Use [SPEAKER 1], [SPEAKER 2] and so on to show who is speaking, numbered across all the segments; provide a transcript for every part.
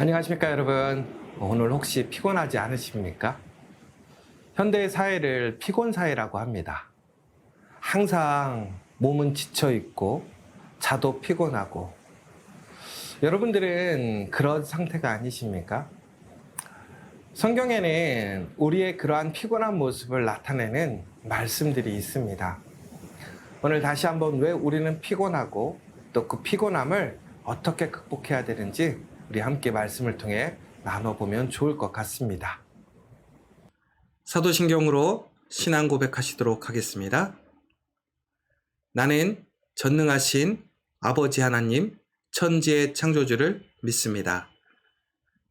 [SPEAKER 1] 안녕하십니까 여러분. 오늘 혹시 피곤하지 않으십니까? 현대 사회를 피곤 사회라고 합니다. 항상 몸은 지쳐 있고 자도 피곤하고. 여러분들은 그런 상태가 아니십니까? 성경에는 우리의 그러한 피곤한 모습을 나타내는 말씀들이 있습니다. 오늘 다시 한번 왜 우리는 피곤하고 또 그 피곤함을 어떻게 극복해야 되는지 우리 함께 말씀을 통해 나눠보면 좋을 것 같습니다. 사도신경으로 신앙 고백하시도록 하겠습니다. 나는 전능하신 아버지 하나님 천지의 창조주를 믿습니다.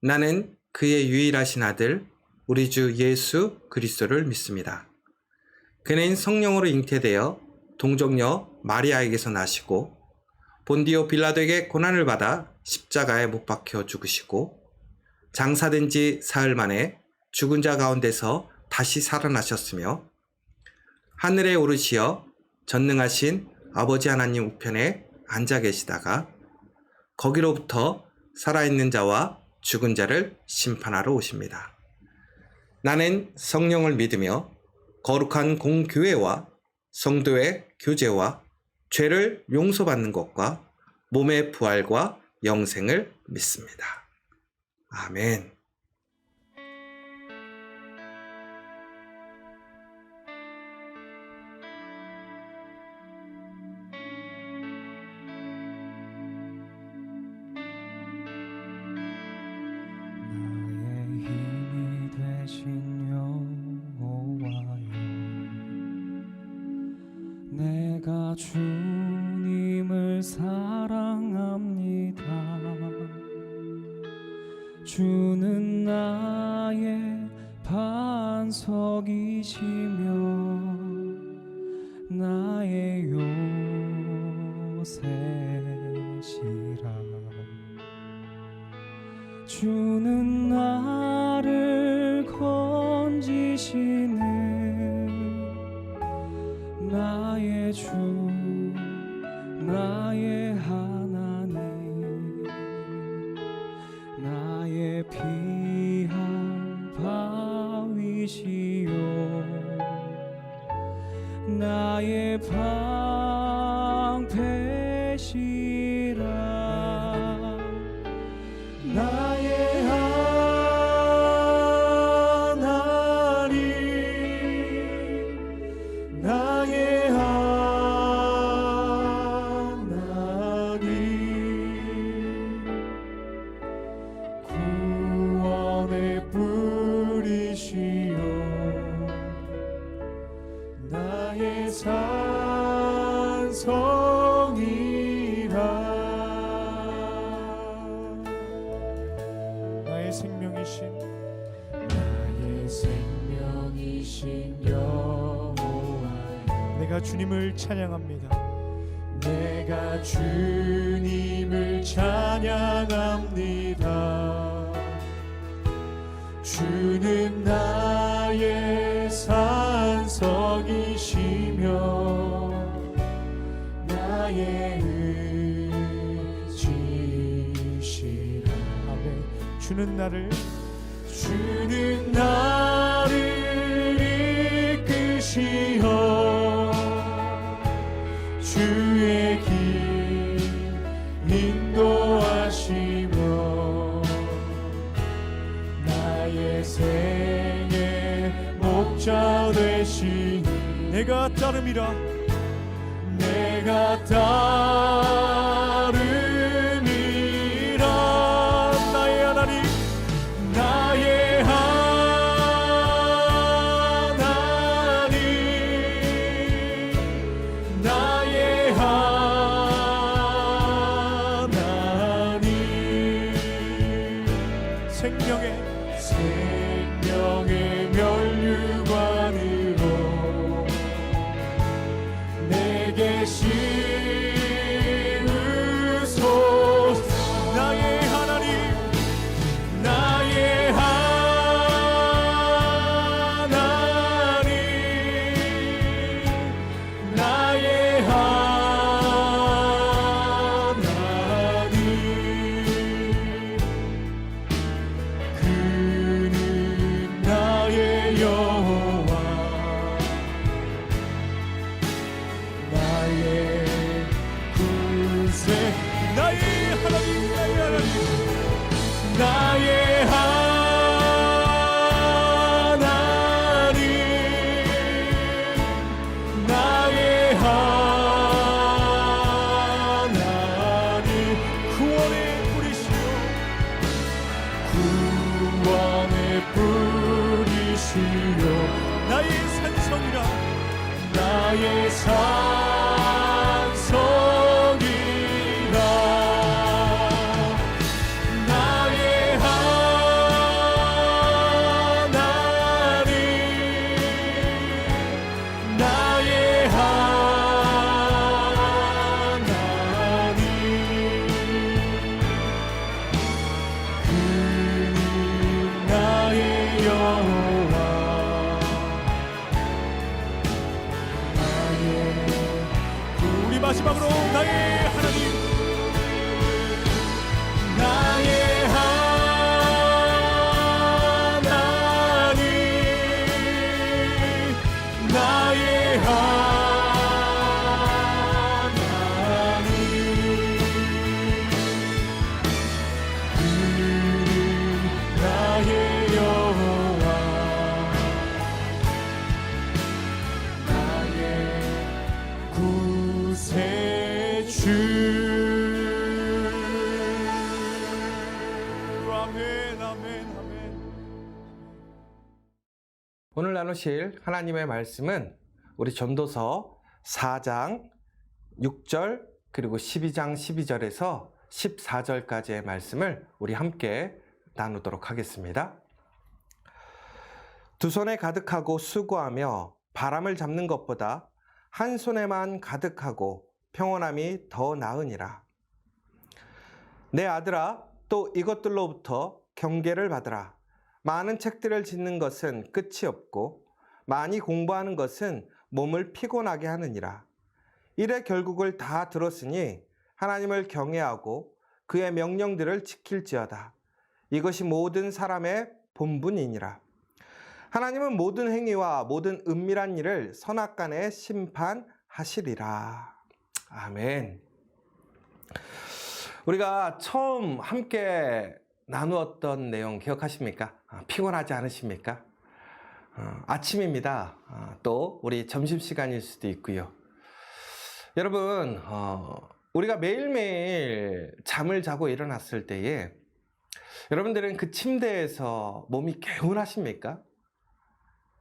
[SPEAKER 1] 나는 그의 유일하신 아들 우리 주 예수 그리스도를 믿습니다. 그는 성령으로 잉태되어 동정녀 마리아에게서 나시고 본디오 빌라도에게 고난을 받아 십자가에 못 박혀 죽으시고 장사된 지 사흘 만에 죽은 자 가운데서 다시 살아나셨으며 하늘에 오르시어 전능하신 아버지 하나님 우편에 앉아 계시다가 거기로부터 살아있는 자와 죽은 자를 심판하러 오십니다. 나는 성령을 믿으며 거룩한 공교회와 성도의 교제와 죄를 용서받는 것과 몸의 부활과 영생을 믿습니다. 아멘.
[SPEAKER 2] 나의 힘이 되신 여호와여, 내가 주님을 사랑합니다. 주는 나의 반석이시며 나의 요새시라. 주는 나를 건지시는 나의 주 나의 하나님, 나의 피할 바위시요 나의 방패시라. 나의 하나님, 나의 구원의 뿌리시요 나의 산성이라. 나의 생명이신 여호와, 내가 주님을 찬양합니다. 내가 주님을 찬양합니다. 주는 나의 산성이시며 나의 의지시라. 아멘. 주는 나를 이끄시어 주의 길 인도하시며 나의 생의 목자 되시니 내가 따름이라. 내가 따름이라. 나의 하나님, 나의 하나님, 나의 하나님. 생명의 면류관으로 내게 씌우소서. 나의 하나님, 나의 하나님, 나의 하나님. 나의 구세 나의 하나님 나의 하나님 나의 하나님 구원의 뿌리시여 구원의 뿌리시여 나의 산성이라 나의 산성이라 나의 하나님 나의 하나님 그는 나의 여호와 우리 마지막으로 나의 하나님 나의 하나님 나의 하나님 그는 나의 여호와 나의 구세주 아멘 아멘 아멘
[SPEAKER 1] 오늘 나누실 하나님의 말씀은 우리 전도서 4장 6절 그리고 12장 12절에서 14절까지의 말씀을 우리 함께 나누도록 하겠습니다. 두 손에 가득하고 수고하며 바람을 잡는 것보다 한 손에만 가득하고 평온함이 더 나으니라. 내 아들아, 또 이것들로부터 경계를 받으라. 많은 책들을 짓는 것은 끝이 없고 많이 공부하는 것은 몸을 피곤하게 하느니라. 이래 결국을 다 들었으니 하나님을 경외하고 그의 명령들을 지킬지어다. 이것이 모든 사람의 본분이니라. 하나님은 모든 행위와 모든 은밀한 일을 선악간에 심판하시리라. 아멘. 우리가 처음 함께 나누었던 내용 기억하십니까? 피곤하지 않으십니까? 아침입니다. 또 우리 점심시간일 수도 있고요. 여러분, 우리가 매일매일 잠을 자고 일어났을 때에 여러분들은 그 침대에서 몸이 개운하십니까?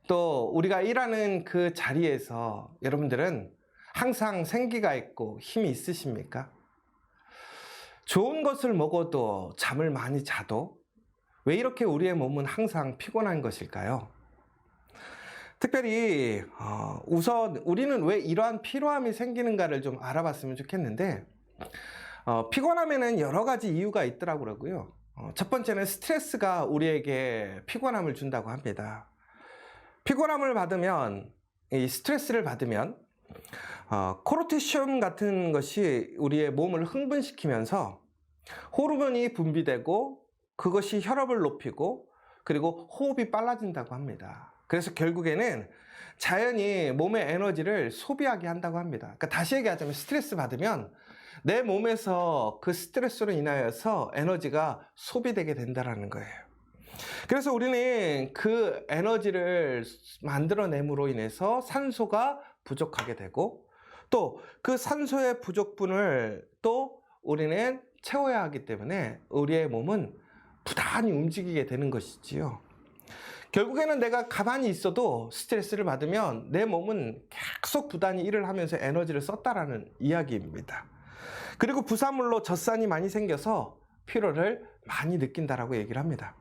[SPEAKER 1] 또 우리가 일하는 그 자리에서 여러분들은 항상 생기가 있고 힘이 있으십니까? 좋은 것을 먹어도 잠을 많이 자도 왜 이렇게 우리의 몸은 항상 피곤한 것일까요? 특별히 우선 우리는 왜 이러한 피로함이 생기는가를 좀 알아봤으면 좋겠는데 피곤함에는 여러 가지 이유가 있더라고요. 첫 번째는 스트레스가 우리에게 피곤함을 준다고 합니다. 피곤함을 받으면, 이 스트레스를 받으면 코르티솔 같은 것이 우리의 몸을 흥분시키면서 호르몬이 분비되고 그것이 혈압을 높이고 그리고 호흡이 빨라진다고 합니다. 그래서 결국에는 자연히 몸의 에너지를 소비하게 한다고 합니다. 그러니까 다시 얘기하자면 스트레스 받으면 내 몸에서 그 스트레스로 인하여서 에너지가 소비되게 된다는 거예요. 그래서 우리는 그 에너지를 만들어냄으로 인해서 산소가 부족하게 되고 또 그 산소의 부족분을 또 우리는 채워야 하기 때문에 우리의 몸은 부단히 움직이게 되는 것이지요. 결국에는 내가 가만히 있어도 스트레스를 받으면 내 몸은 계속 부단히 일을 하면서 에너지를 썼다라는 이야기입니다. 그리고 부산물로 젖산이 많이 생겨서 피로를 많이 느낀다라고 얘기를 합니다.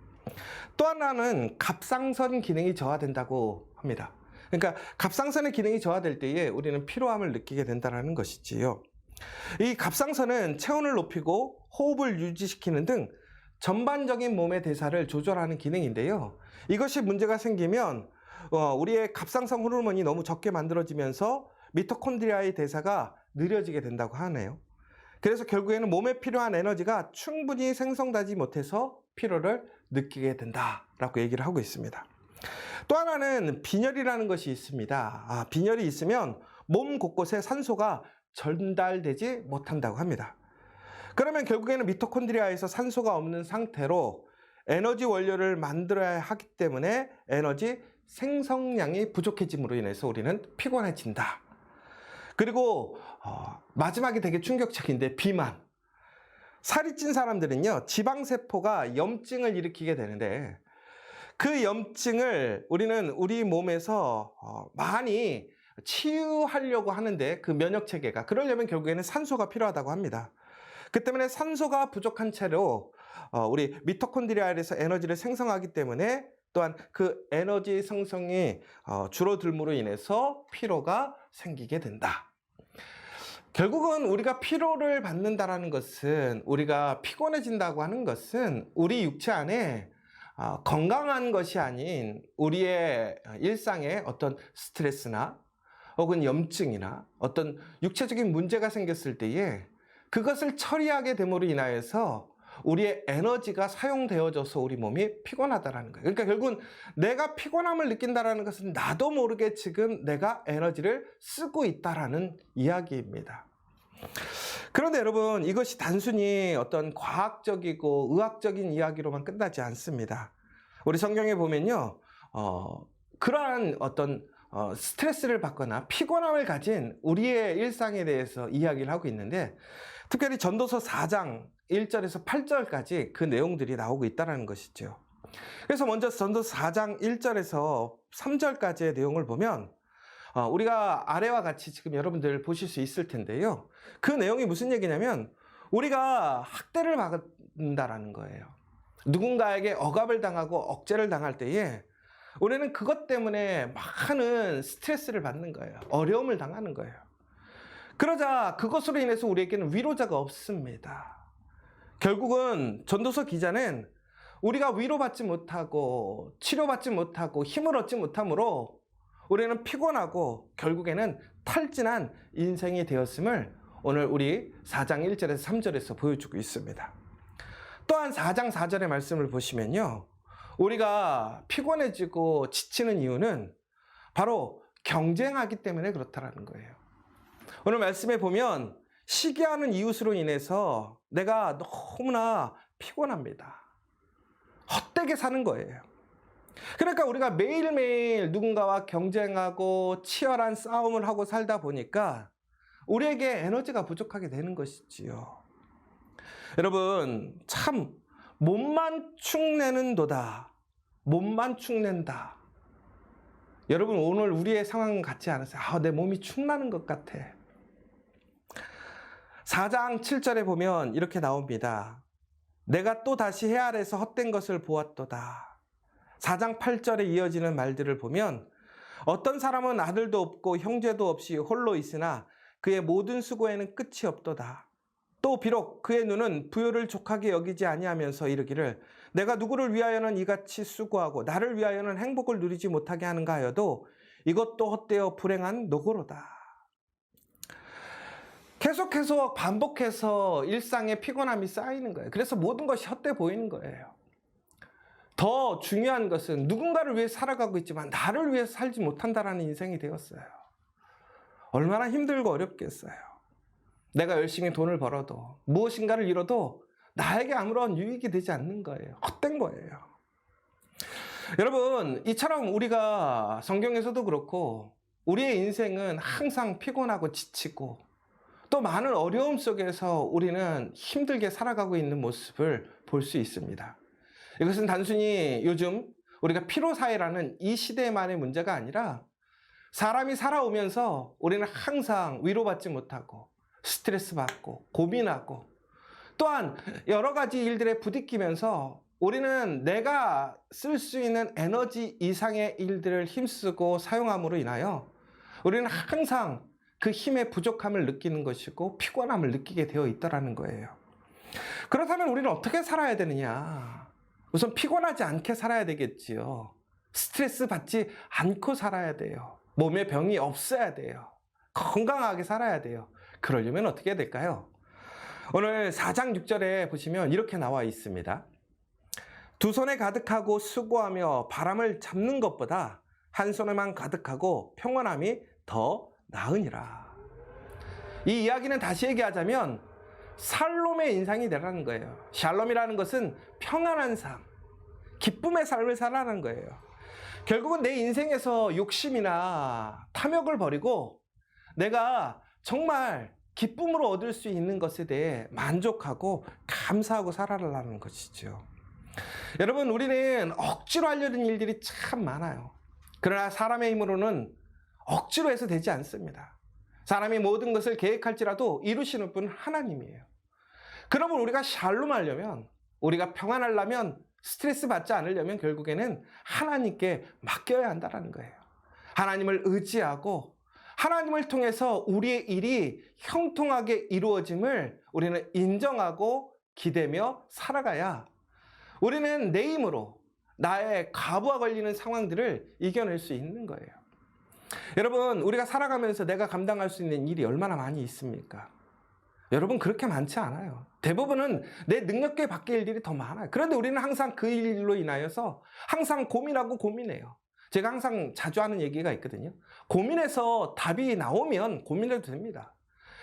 [SPEAKER 1] 또 하나는 갑상선 기능이 저하된다고 합니다. 그러니까 갑상선의 기능이 저하될 때에 우리는 피로함을 느끼게 된다는 것이지요. 이 갑상선은 체온을 높이고 호흡을 유지시키는 등 전반적인 몸의 대사를 조절하는 기능인데요. 이것이 문제가 생기면 우리의 갑상선 호르몬이 너무 적게 만들어지면서 미토콘드리아의 대사가 느려지게 된다고 하네요. 그래서 결국에는 몸에 필요한 에너지가 충분히 생성되지 못해서 피로를 느끼게 된다라고 얘기를 하고 있습니다. 또 하나는 빈혈이라는 것이 있습니다. 빈혈이 있으면 몸 곳곳에 산소가 전달되지 못한다고 합니다. 그러면 결국에는 미토콘드리아에서 산소가 없는 상태로 에너지 원료를 만들어야 하기 때문에 에너지 생성량이 부족해짐으로 인해서 우리는 피곤해진다. 그리고 마지막이 되게 충격적인데, 비만. 살이 찐 사람들은요, 지방세포가 염증을 일으키게 되는데, 그 염증을 우리는 우리 몸에서 많이 치유하려고 하는데, 그 면역체계가, 그러려면 결국에는 산소가 필요하다고 합니다. 그 때문에 산소가 부족한 채로 우리 미토콘드리아에서 에너지를 생성하기 때문에, 또한 그 에너지 생성이 줄어들므로 인해서 피로가 생기게 된다. 결국은 우리가 피로를 받는다라는 것은, 우리가 피곤해진다고 하는 것은 우리 육체 안에 건강한 것이 아닌 우리의 일상에 어떤 스트레스나 혹은 염증이나 어떤 육체적인 문제가 생겼을 때에 그것을 처리하게 됨으로 인하여서 우리의 에너지가 사용되어져서 우리 몸이 피곤하다라는 거예요. 그러니까 결국은 내가 피곤함을 느낀다라는 것은 나도 모르게 지금 내가 에너지를 쓰고 있다라는 이야기입니다. 그런데 여러분, 이것이 단순히 어떤 과학적이고 의학적인 이야기로만 끝나지 않습니다. 우리 성경에 보면요, 그러한 어떤 스트레스를 받거나 피곤함을 가진 우리의 일상에 대해서 이야기를 하고 있는데, 특별히 전도서 4장 1절에서 8절까지 그 내용들이 나오고 있다는 것이죠. 그래서 먼저 전도서 4장 1절에서 3절까지의 내용을 보면 우리가 아래와 같이 지금 여러분들 보실 수 있을 텐데요. 그 내용이 무슨 얘기냐면, 우리가 학대를 받는다라는 거예요. 누군가에게 억압을 당하고 억제를 당할 때에 우리는 그것 때문에 많은 스트레스를 받는 거예요. 어려움을 당하는 거예요. 그러자 그것으로 인해서 우리에게는 위로자가 없습니다. 결국은 전도서 기자는 우리가 위로받지 못하고 치료받지 못하고 힘을 얻지 못하므로 우리는 피곤하고 결국에는 탈진한 인생이 되었음을 오늘 우리 4장 1절에서 3절에서 보여주고 있습니다. 또한 4장 4절의 말씀을 보시면요, 우리가 피곤해지고 지치는 이유는 바로 경쟁하기 때문에 그렇다라는 거예요. 오늘 말씀에 보면 시기하는 이웃으로 인해서 내가 너무나 피곤합니다. 헛되게 사는 거예요. 그러니까 우리가 매일매일 누군가와 경쟁하고 치열한 싸움을 하고 살다 보니까 우리에게 에너지가 부족하게 되는 것이지요. 여러분, 참 몸만 축내는도다. 몸만 축낸다. 여러분, 오늘 우리의 상황 같지 않으세요? 내 몸이 축나는 것 같아. 4장 7절에 보면 이렇게 나옵니다. 내가 또 다시 해 아래서 헛된 것을 보았도다. 4장 8절에 이어지는 말들을 보면, 어떤 사람은 아들도 없고 형제도 없이 홀로 있으나 그의 모든 수고에는 끝이 없도다. 또 비록 그의 눈은 부요를 족하게 여기지 아니하면서 이르기를 내가 누구를 위하여는 이같이 수고하고 나를 위하여는 행복을 누리지 못하게 하는가 하여도 이것도 헛되어 불행한 노고로다. 계속해서 반복해서 일상에 피곤함이 쌓이는 거예요. 그래서 모든 것이 헛돼 보이는 거예요. 더 중요한 것은 누군가를 위해 살아가고 있지만 나를 위해서 살지 못한다라는 인생이 되었어요. 얼마나 힘들고 어렵겠어요. 내가 열심히 돈을 벌어도 무엇인가를 잃어도 나에게 아무런 유익이 되지 않는 거예요. 헛된 거예요. 여러분, 이처럼 우리가 성경에서도 그렇고 우리의 인생은 항상 피곤하고 지치고 또 많은 어려움 속에서 우리는 힘들게 살아가고 있는 모습을 볼 수 있습니다. 이것은 단순히 요즘 우리가 피로사회라는 이 시대만의 문제가 아니라 사람이 살아오면서 우리는 항상 위로받지 못하고 스트레스 받고 고민하고 또한 여러 가지 일들에 부딪히면서 우리는 내가 쓸 수 있는 에너지 이상의 일들을 힘쓰고 사용함으로 인하여 우리는 항상 그 힘의 부족함을 느끼는 것이고 피곤함을 느끼게 되어 있다는 거예요. 그렇다면 우리는 어떻게 살아야 되느냐? 우선 피곤하지 않게 살아야 되겠지요. 스트레스 받지 않고 살아야 돼요. 몸에 병이 없어야 돼요. 건강하게 살아야 돼요. 그러려면 어떻게 해야 될까요? 오늘 4장 6절에 보시면 이렇게 나와 있습니다. 두 손에 가득하고 수고하며 바람을 잡는 것보다 한 손에만 가득하고 평안함이 더 나으니라. 이 이야기는 다시 얘기하자면 살롬의 인상이 되라는 거예요. 샬롬이라는 것은 평안한 삶, 기쁨의 삶을 살아라는 거예요. 결국은 내 인생에서 욕심이나 탐욕을 버리고 내가 정말 기쁨으로 얻을 수 있는 것에 대해 만족하고 감사하고 살아라는 것이죠. 여러분, 우리는 억지로 하려는 일들이 참 많아요. 그러나 사람의 힘으로는 억지로 해서 되지 않습니다. 사람이 모든 것을 계획할지라도 이루시는 분은 하나님이에요. 그러면 우리가 샬롬하려면, 우리가 평안하려면, 스트레스 받지 않으려면 결국에는 하나님께 맡겨야 한다는 거예요. 하나님을 의지하고 하나님을 통해서 우리의 일이 형통하게 이루어짐을 우리는 인정하고 기대며 살아가야 우리는 내 힘으로 나의 과부하 걸리는 상황들을 이겨낼 수 있는 거예요. 여러분, 우리가 살아가면서 내가 감당할 수 있는 일이 얼마나 많이 있습니까? 여러분, 그렇게 많지 않아요. 대부분은 내 능력계 밖의 일들이 더 많아요. 그런데 우리는 항상 그 일로 인하여서 항상 고민하고 고민해요. 제가 항상 자주 하는 얘기가 있거든요. 고민해서 답이 나오면 고민해도 됩니다.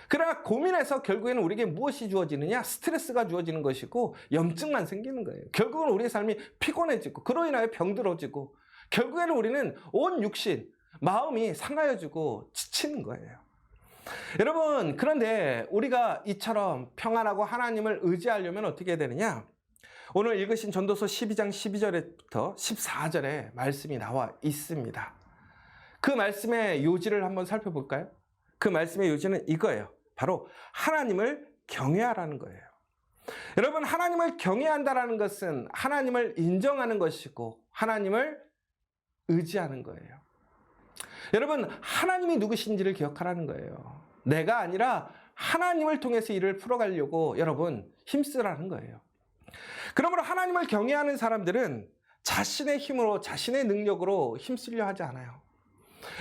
[SPEAKER 1] 그러나 고민해서 결국에는 우리에게 무엇이 주어지느냐? 스트레스가 주어지는 것이고 염증만 생기는 거예요. 결국은 우리의 삶이 피곤해지고 그로 인하여 병들어지고 결국에는 우리는 온 육신, 마음이 상하여지고 지치는 거예요. 여러분, 그런데 우리가 이처럼 평안하고 하나님을 의지하려면 어떻게 해야 되느냐? 오늘 읽으신 전도서 12장 12절부터 14절에 말씀이 나와 있습니다. 그 말씀의 요지를 한번 살펴볼까요? 그 말씀의 요지는 이거예요. 바로 하나님을 경외하라는 거예요. 여러분, 하나님을 경외한다라는 것은 하나님을 인정하는 것이고 하나님을 의지하는 거예요. 여러분, 하나님이 누구신지를 기억하라는 거예요. 내가 아니라 하나님을 통해서 일을 풀어가려고 여러분 힘쓰라는 거예요. 그러므로 하나님을 경외하는 사람들은 자신의 힘으로, 자신의 능력으로 힘쓰려 하지 않아요.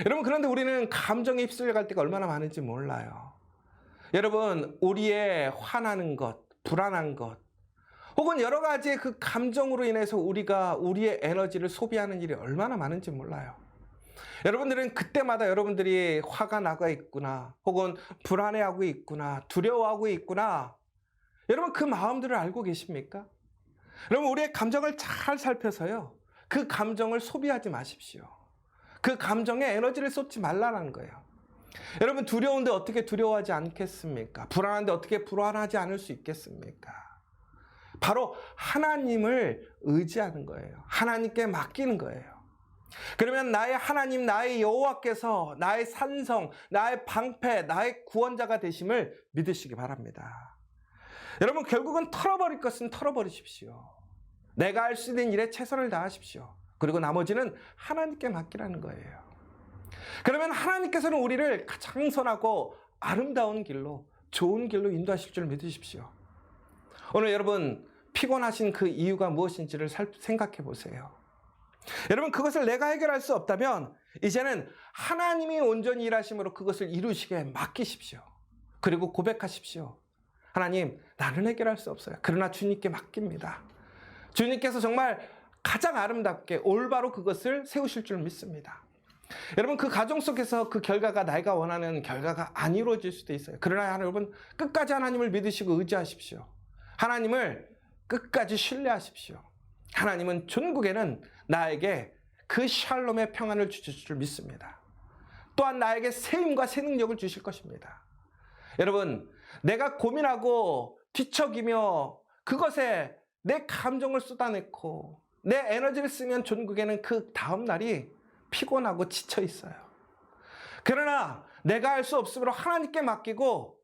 [SPEAKER 1] 여러분, 그런데 우리는 감정에 휩쓸려 갈 때가 얼마나 많은지 몰라요. 여러분, 우리의 화나는 것, 불안한 것, 혹은 여러 가지의 그 감정으로 인해서 우리가 우리의 에너지를 소비하는 일이 얼마나 많은지 몰라요. 여러분들은 그때마다 여러분들이 화가 나가 있구나, 혹은 불안해하고 있구나, 두려워하고 있구나. 여러분, 그 마음들을 알고 계십니까? 여러분, 우리의 감정을 잘 살펴서요, 그 감정을 소비하지 마십시오. 그 감정에 에너지를 쏟지 말라는 거예요. 여러분, 두려운데 어떻게 두려워하지 않겠습니까? 불안한데 어떻게 불안하지 않을 수 있겠습니까? 바로 하나님을 의지하는 거예요. 하나님께 맡기는 거예요. 그러면 나의 하나님, 나의 여호와께서 나의 산성, 나의 방패, 나의 구원자가 되심을 믿으시기 바랍니다. 여러분, 결국은 털어버릴 것은 털어버리십시오. 내가 할 수 있는 일에 최선을 다하십시오. 그리고 나머지는 하나님께 맡기라는 거예요. 그러면 하나님께서는 우리를 가장 선하고 아름다운 길로, 좋은 길로 인도하실 줄 믿으십시오. 오늘 여러분, 피곤하신 그 이유가 무엇인지를 생각해 보세요. 여러분, 그것을 내가 해결할 수 없다면 이제는 하나님이 온전히 일하심으로 그것을 이루시게 맡기십시오. 그리고 고백하십시오. 하나님, 나는 해결할 수 없어요. 그러나 주님께 맡깁니다. 주님께서 정말 가장 아름답게 올바로 그것을 세우실 줄 믿습니다. 여러분, 그 가정 속에서 그 결과가 내가 원하는 결과가 안 이루어질 수도 있어요. 그러나 여러분, 끝까지 하나님을 믿으시고 의지하십시오. 하나님을 끝까지 신뢰하십시오. 하나님은 전국에는 나에게 그 샬롬의 평안을 주실 줄 믿습니다. 또한 나에게 새 힘과 새 능력을 주실 것입니다. 여러분, 내가 고민하고 뒤척이며 그것에 내 감정을 쏟아내고 내 에너지를 쓰면 전국에는 그 다음 날이 피곤하고 지쳐 있어요. 그러나 내가 할 수 없으므로 하나님께 맡기고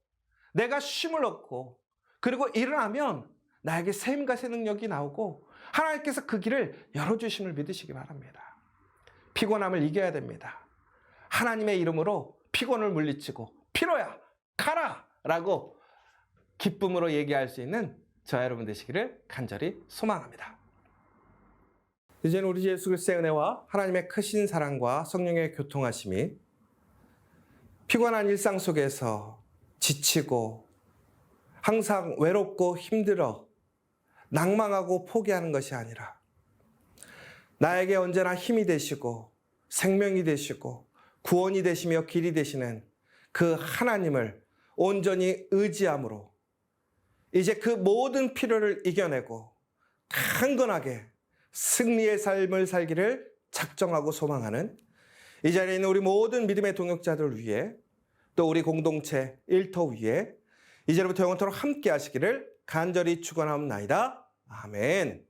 [SPEAKER 1] 내가 쉼을 얻고 그리고 일어나면 나에게 새 힘과 새 능력이 나오고 하나님께서 그 길을 열어주심을 믿으시기 바랍니다. 피곤함을 이겨야 됩니다. 하나님의 이름으로 피곤을 물리치고 피로야 가라 라고 기쁨으로 얘기할 수 있는 저와 여러분 되시기를 간절히 소망합니다. 이제는 우리 주 예수 그리스도의 은혜와 하나님의 크신 사랑과 성령의 교통하심이 피곤한 일상 속에서 지치고 항상 외롭고 힘들어 낭망하고 포기하는 것이 아니라 나에게 언제나 힘이 되시고 생명이 되시고 구원이 되시며 길이 되시는 그 하나님을 온전히 의지함으로 이제 그 모든 필요를 이겨내고 강건하게 승리의 삶을 살기를 작정하고 소망하는 이 자리에 있는 우리 모든 믿음의 동역자들을 위해 또 우리 공동체 일터 위에 이제부터 영원토록 함께 하시기를 간절히 축원하옵나이다. 아멘.